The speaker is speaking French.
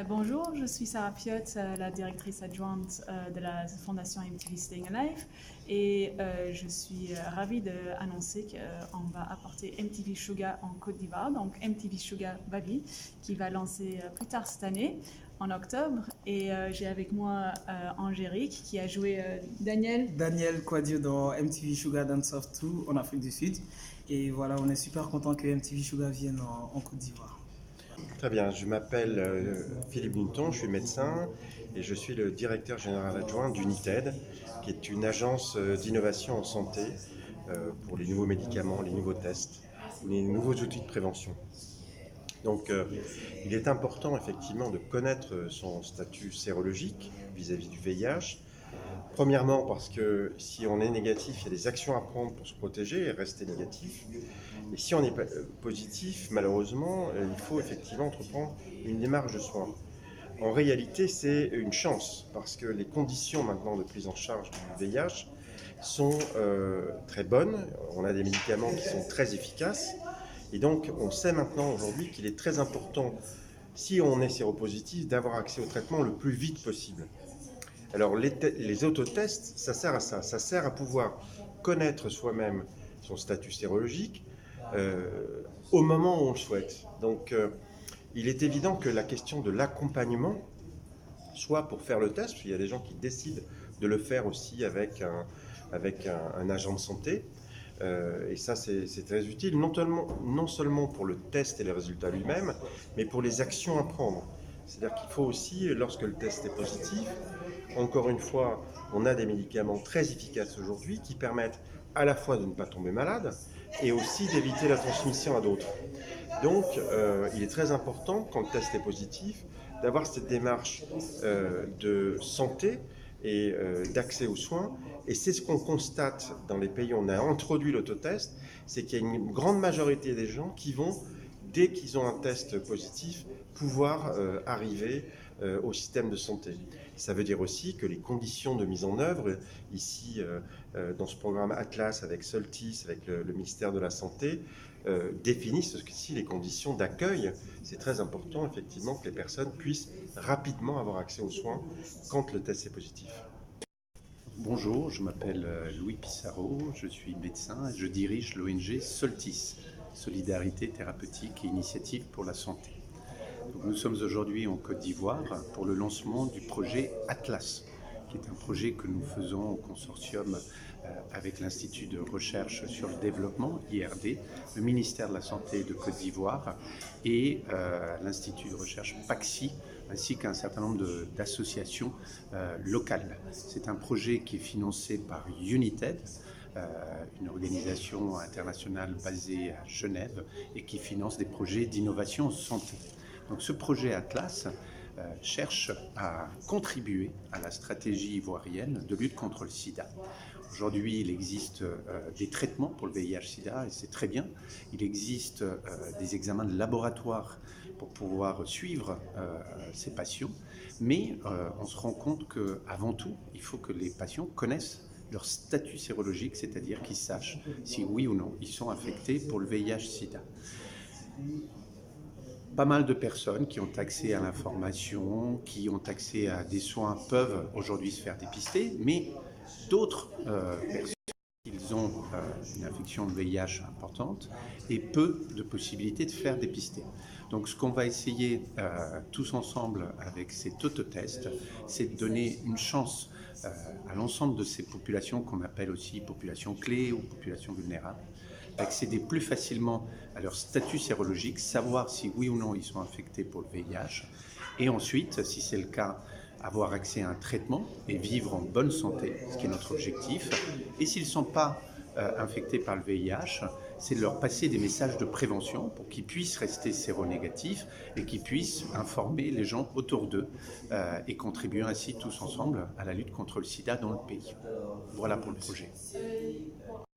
Bonjour, je suis Sarah Piot, la directrice adjointe de la Fondation MTV Staying Alive et je suis ravie d'annoncer qu'on va apporter MTV Shuga en Côte d'Ivoire, donc MTV Shuga Baby, qui va lancer plus tard cette année, en octobre. Et j'ai avec moi Angérique qui a joué Daniel. Daniel Quadio dans MTV Shuga Dance of 2 en Afrique du Sud. Et voilà, on est super content que MTV Shuga vienne en Côte d'Ivoire. Très bien, je m'appelle Philippe Binton, je suis médecin et je suis le directeur général adjoint d'United, qui est une agence d'innovation en santé pour les nouveaux médicaments, les nouveaux tests, les nouveaux outils de prévention. Donc il est important effectivement de connaître son statut sérologique vis-à-vis du VIH. Premièrement parce que si on est négatif, il y a des actions à prendre pour se protéger et rester négatif. Et si on est positif, malheureusement, il faut effectivement entreprendre une démarche de soins. En réalité, c'est une chance parce que les conditions maintenant de prise en charge du VIH sont très bonnes. On a des médicaments qui sont très efficaces. Et donc, on sait maintenant aujourd'hui qu'il est très important, si on est séropositif, d'avoir accès au traitement le plus vite possible. Alors, les autotests, ça sert à ça. Ça sert à pouvoir connaître soi-même son statut sérologique au moment où on le souhaite. Donc, il est évident que la question de l'accompagnement, soit pour faire le test, parce qu'il y a des gens qui décident de le faire aussi avec un agent de santé, et ça c'est très utile, non seulement pour le test et les résultats lui-même, mais pour les actions à prendre. C'est-à-dire qu'il faut aussi, lorsque le test est positif, encore une fois, on a des médicaments très efficaces aujourd'hui qui permettent à la fois de ne pas tomber malade et aussi d'éviter la transmission à d'autres. Donc, il est très important, quand le test est positif, d'avoir cette démarche de santé et d'accès aux soins. Et c'est ce qu'on constate dans les pays où on a introduit l'autotest, c'est qu'il y a une grande majorité des gens qui vont, dès qu'ils ont un test positif, pouvoir arriver au système de santé. Ça veut dire aussi que les conditions de mise en œuvre, ici dans ce programme Atlas avec Soltis, avec le ministère de la Santé, définissent aussi les conditions d'accueil. C'est très important effectivement que les personnes puissent rapidement avoir accès aux soins quand le test est positif. Bonjour, je m'appelle Louis Pissarro, je suis médecin et je dirige l'ONG Soltis, Solidarité thérapeutique et initiative pour la santé. Donc nous sommes aujourd'hui en Côte d'Ivoire pour le lancement du projet Atlas, qui est un projet que nous faisons au consortium avec l'Institut de recherche sur le développement, IRD, le ministère de la Santé de Côte d'Ivoire et l'Institut de recherche PAXI, ainsi qu'un certain nombre d'associations locales. C'est un projet qui est financé par United, une organisation internationale basée à Genève et qui finance des projets d'innovation en santé. Donc ce projet Atlas cherche à contribuer à la stratégie ivoirienne de lutte contre le sida. Aujourd'hui, il existe des traitements pour le VIH-Sida et c'est très bien. Il existe des examens de laboratoire pour pouvoir suivre ces patients. Mais on se rend compte qu'avant tout, il faut que les patients connaissent leur statut sérologique, c'est-à-dire qu'ils sachent si oui ou non ils sont infectés pour le VIH-Sida. Pas mal de personnes qui ont accès à l'information, qui ont accès à des soins peuvent aujourd'hui se faire dépister, mais d'autres personnes, ils ont une infection de VIH importante et peu de possibilités de faire dépister. Donc ce qu'on va essayer tous ensemble avec cet autotest, c'est de donner une chance à l'ensemble de ces populations qu'on appelle aussi populations clés ou populations vulnérables, d'accéder plus facilement à leur statut sérologique, savoir si oui ou non ils sont infectés pour le VIH, et ensuite, si c'est le cas, avoir accès à un traitement et vivre en bonne santé, ce qui est notre objectif. Et s'ils ne sont pas infectés par le VIH, c'est de leur passer des messages de prévention pour qu'ils puissent rester séronégatifs et qu'ils puissent informer les gens autour d'eux et contribuer ainsi tous ensemble à la lutte contre le sida dans le pays. Voilà pour le projet.